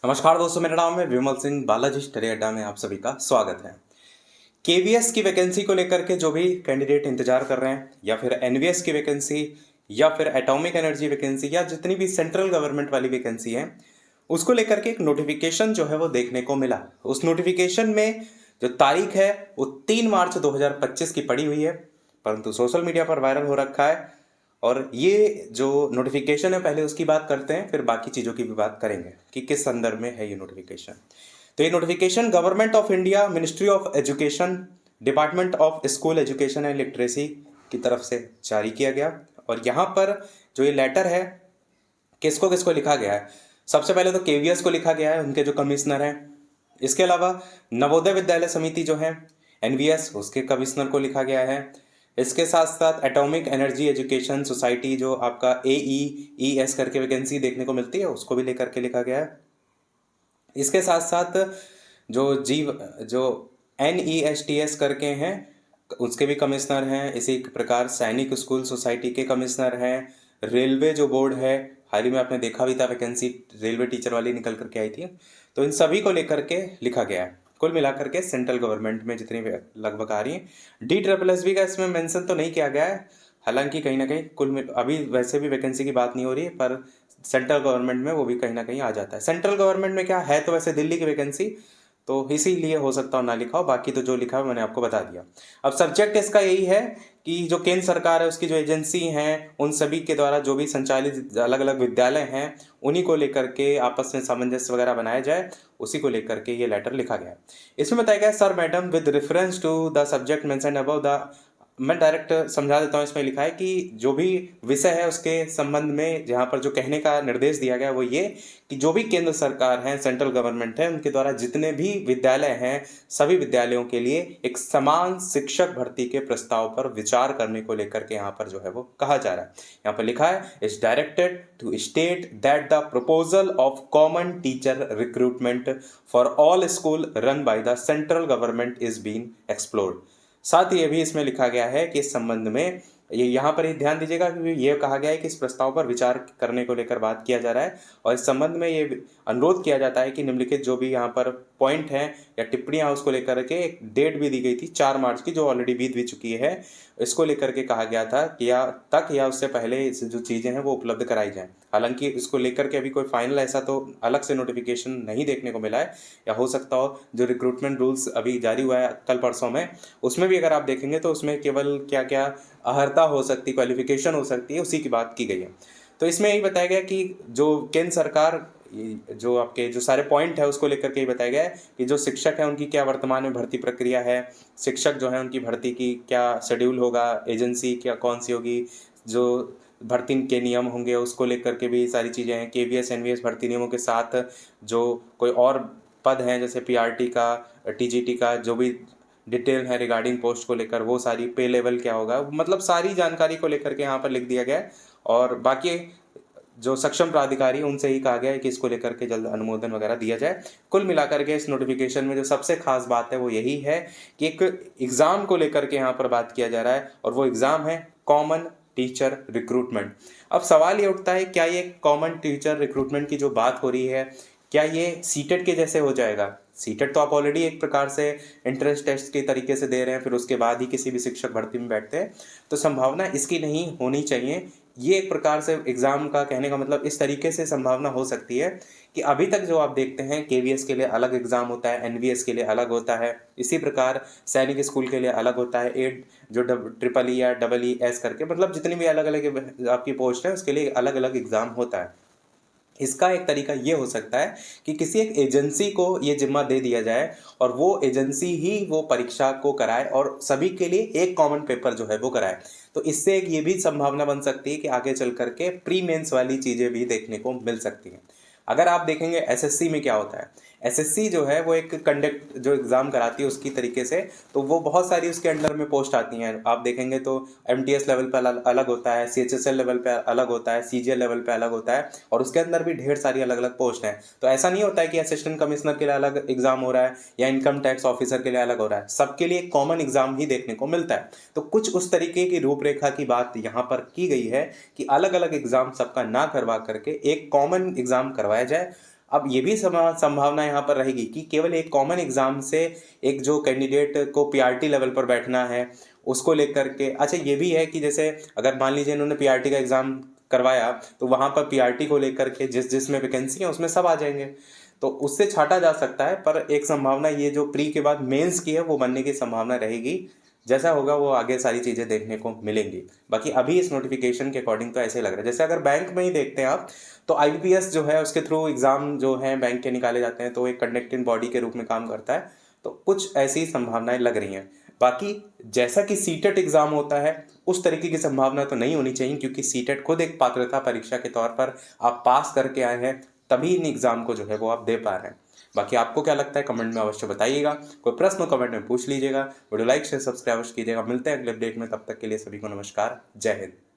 नमस्कार दोस्तों, मेरा नाम है विमल सिंह। बालाजी स्टडी अड्डा में आप सभी का स्वागत है। केवीएस की वैकेंसी को लेकर के जो भी कैंडिडेट इंतजार कर रहे हैं, या फिर एनवीएस की वैकेंसी, या फिर एटॉमिक एनर्जी वैकेंसी, या जितनी भी सेंट्रल गवर्नमेंट वाली वैकेंसी है, उसको लेकर के एक नोटिफिकेशन जो है वो देखने को मिला। उस नोटिफिकेशन में जो तारीख है वो 3 मार्च 2025 की पड़ी हुई है, परंतु सोशल मीडिया पर वायरल हो रखा है। और ये जो नोटिफिकेशन है, पहले उसकी बात करते हैं, फिर बाकी चीज़ों की भी बात करेंगे कि किस संदर्भ में है ये नोटिफिकेशन। तो ये notification government of India, ministry of education, department of school education and literacy की तरफ से जारी किया गया। और यहाँ पर जो ये लेटर है, किसको किसको लिखा गया है? सबसे पहले तो केवीएस को लिखा गया है, उनके जो कमिश्नर हैं। इसके अलावा नवोदय विद्यालय समिति जो है, एनवीएस, उसके कमिश्नर को लिखा गया है। इसके साथ साथ एटॉमिक एनर्जी एजुकेशन सोसाइटी, जो आपका AEES करके वैकेंसी देखने को मिलती है, उसको भी लेकर के लिखा गया है। इसके साथ साथ जो NESTS करके हैं, उसके भी कमिश्नर हैं। इसी प्रकार सैनिक स्कूल सोसाइटी के कमिश्नर हैं। रेलवे जो बोर्ड है, हाल ही में आपने देखा भी था वैकेंसी रेलवे टीचर वाली निकल करके आई थी। तो इन सभी को लेकर के लिखा गया है। कुल मिलाकर के सेंट्रल गवर्नमेंट में जितनी लगभग आ रही है, DSSB का इसमें मेंशन तो नहीं किया गया है। हालांकि कहीं ना कहीं अभी वैसे भी वैकेंसी की बात नहीं हो रही है, पर सेंट्रल गवर्नमेंट में वो भी कहीं ना कहीं आ जाता है। सेंट्रल गवर्नमेंट में क्या है, तो वैसे दिल्ली की वैकेंसी, तो इसीलिए हो सकता हो ना लिखा हो। बाकी तो जो लिखा है मैंने आपको बता दिया। अब सब्जेक्ट इसका यही है कि जो केंद्र सरकार है, उसकी जो एजेंसी हैं, उन सभी के द्वारा जो भी संचालित अलग अलग विद्यालय हैं, उन्हीं को लेकर के आपस में सामंजस्य वगैरह बनाया जाए, उसी को लेकर के ये लेटर लिखा गया है। इसमें बताया गया, sir madam, with reference to the subject mentioned above the, मैं डायरेक्ट समझा देता हूँ। इसमें लिखा है कि जो भी विषय है उसके संबंध में जहाँ पर जो कहने का निर्देश दिया गया वो ये कि जो भी केंद्र सरकार है, सेंट्रल गवर्नमेंट है, उनके द्वारा जितने भी विद्यालय हैं, सभी विद्यालयों के लिए एक समान शिक्षक भर्ती के प्रस्ताव पर विचार करने को लेकर के यहाँ पर जो है वो कहा जा रहा है। यहाँ पर लिखा है, is directed to state that the proposal of common teacher recruitment for all school run by the central government is been explored. साथ ही ये भी इसमें लिखा गया है कि इस संबंध में ये यहाँ पर ही ध्यान दीजिएगा कि ये कहा गया है कि इस प्रस्ताव पर विचार करने को लेकर बात किया जा रहा है। और इस संबंध में ये अनुरोध किया जाता है कि निम्नलिखित जो भी यहाँ पर पॉइंट हैं या टिप्पणियाँ, उसको लेकर के एक डेट भी दी गई थी 4 मार्च की, जो ऑलरेडी बीत भी चुकी है। इसको लेकर के कहा गया था कि या उससे पहले जो चीज़ें हैं वो उपलब्ध कराई जाएँ। हालांकि इसको लेकर के अभी कोई फाइनल ऐसा तो अलग से नोटिफिकेशन नहीं देखने को मिला है, या हो सकता हो जो रिक्रूटमेंट रूल्स अभी जारी हुआ है कल परसों में, उसमें भी अगर आप देखेंगे तो उसमें केवल क्या क्या अहर्ता हो सकती, क्वालिफिकेशन हो सकती है, उसी की बात की गई है। तो इसमें यही बताया गया कि जो केंद्र सरकार, जो आपके जो सारे पॉइंट है उसको लेकर के ही बताया गया है कि जो शिक्षक है उनकी क्या वर्तमान में भर्ती प्रक्रिया है, शिक्षक जो है उनकी भर्ती की क्या शेड्यूल होगा, एजेंसी क्या कौन सी होगी, जो भर्ती के नियम होंगे उसको लेकर के भी सारी चीज़ें हैं। केवीएस एनवीएस भर्ती नियमों के साथ जो कोई और पद हैं, जैसे पीआरटी का, टीजीटी का, जो भी डिटेल है रिगार्डिंग पोस्ट को लेकर, वो सारी पे लेवल क्या होगा, मतलब सारी जानकारी को लेकर के यहाँ पर लिख दिया गया है। और बाकी जो सक्षम प्राधिकारी, उनसे ही कहा गया है कि इसको लेकर के जल्द अनुमोदन वगैरह दिया जाए। कुल मिलाकर के इस नोटिफिकेशन में जो सबसे खास बात है वो यही है कि एक एग्ज़ाम को लेकर के यहाँ पर बात किया जा रहा है, और वो एग्ज़ाम है कॉमन टीचर रिक्रूटमेंट। अब सवाल ये उठता है, क्या ये कॉमन टीचर रिक्रूटमेंट की जो बात हो रही है, क्या ये सीटेट के जैसे हो जाएगा? सीटेट तो आप ऑलरेडी एक प्रकार से एंट्रेंस टेस्ट के तरीके से दे रहे हैं, फिर उसके बाद ही किसी भी शिक्षक भर्ती में बैठते हैं, तो संभावना इसकी नहीं होनी चाहिए। ये एक प्रकार से एग्ज़ाम का कहने का मतलब इस तरीके से संभावना हो सकती है कि अभी तक जो आप देखते हैं, केवीएस के लिए अलग एग्ज़ाम होता है, एनवीएस के लिए अलग होता है, इसी प्रकार सैनिक स्कूल के लिए अलग होता है, एड जो ट्रिपल ई या EES करके, मतलब जितनी भी अलग अलग आपकी पोस्ट है उसके लिए अलग अलग एग्ज़ाम होता है। इसका एक तरीका ये हो सकता है कि किसी एक एजेंसी को ये जिम्मा दे दिया जाए, और वो एजेंसी ही वो परीक्षा को कराए और सभी के लिए एक कॉमन पेपर जो है वो कराए। तो इससे एक ये भी संभावना बन सकती है कि आगे चल करके प्री मेंस वाली चीज़ें भी देखने को मिल सकती हैं। अगर आप देखेंगे एसएससी में क्या होता है, एसएससी जो है वो एक कंडक्ट जो एग्ज़ाम कराती है उसकी तरीके से, तो वो बहुत सारी उसके अंडर में पोस्ट आती हैं। आप देखेंगे तो एमटीएस लेवल पर अलग होता है, सीएचएसएल लेवल पे अलग होता है, सीजीएल लेवल पे अलग होता है, और उसके अंदर भी ढेर सारी अलग अलग पोस्ट हैं। तो ऐसा नहीं होता है कि असिस्टेंट कमिश्नर के लिए अलग एग्जाम हो रहा है या इनकम टैक्स ऑफिसर के लिए अलग हो रहा है, सबके लिए एक कॉमन एग्जाम ही देखने को मिलता है। तो कुछ उस तरीके की रूपरेखा की बात यहाँ पर की गई है कि अलग अलग एग्जाम सबका ना करवा करके एक कॉमन एग्जाम करवाया जाए। अब ये भी संभावना यहाँ पर रहेगी कि केवल एक कॉमन एग्जाम से एक जो कैंडिडेट को पीआरटी लेवल पर बैठना है उसको लेकर के, अच्छा ये भी है कि जैसे अगर मान लीजिए इन्होंने पीआरटी का एग्जाम करवाया तो वहाँ पर पीआरटी को लेकर के जिसमें वैकेंसी है उसमें सब आ जाएंगे, तो उससे छाटा जा सकता है। पर एक संभावना ये जो प्री के बाद मेंस की है वो बनने की संभावना रहेगी। जैसा होगा वो आगे सारी चीज़ें देखने को मिलेंगी। बाकी अभी इस नोटिफिकेशन के अकॉर्डिंग तो ऐसे लग रहा है, जैसे अगर बैंक में ही देखते हैं आप तो आईबीपीएस जो है उसके थ्रू एग्ज़ाम जो है बैंक के निकाले जाते हैं, तो एक कंडक्टिंग बॉडी के रूप में काम करता है। तो कुछ ऐसी संभावनाएं लग रही हैं। बाकी जैसा कि सीटेट एग्ज़ाम होता है उस तरीके की संभावना तो नहीं होनी चाहिए, क्योंकि सीटेट खुद एक पात्रता परीक्षा के तौर पर आप पास करके आए हैं तभी इन एग्ज़ाम को जो है वो आप दे पा रहे हैं। बाकी आपको क्या लगता है कमेंट में अवश्य बताइएगा। कोई प्रश्न कमेंट में पूछ लीजिएगा। वीडियो लाइक शेयर सब्सक्राइब कीजिएगा। मिलते हैं अगले अपडेट में, तब तक के लिए सभी को नमस्कार, जय हिंद।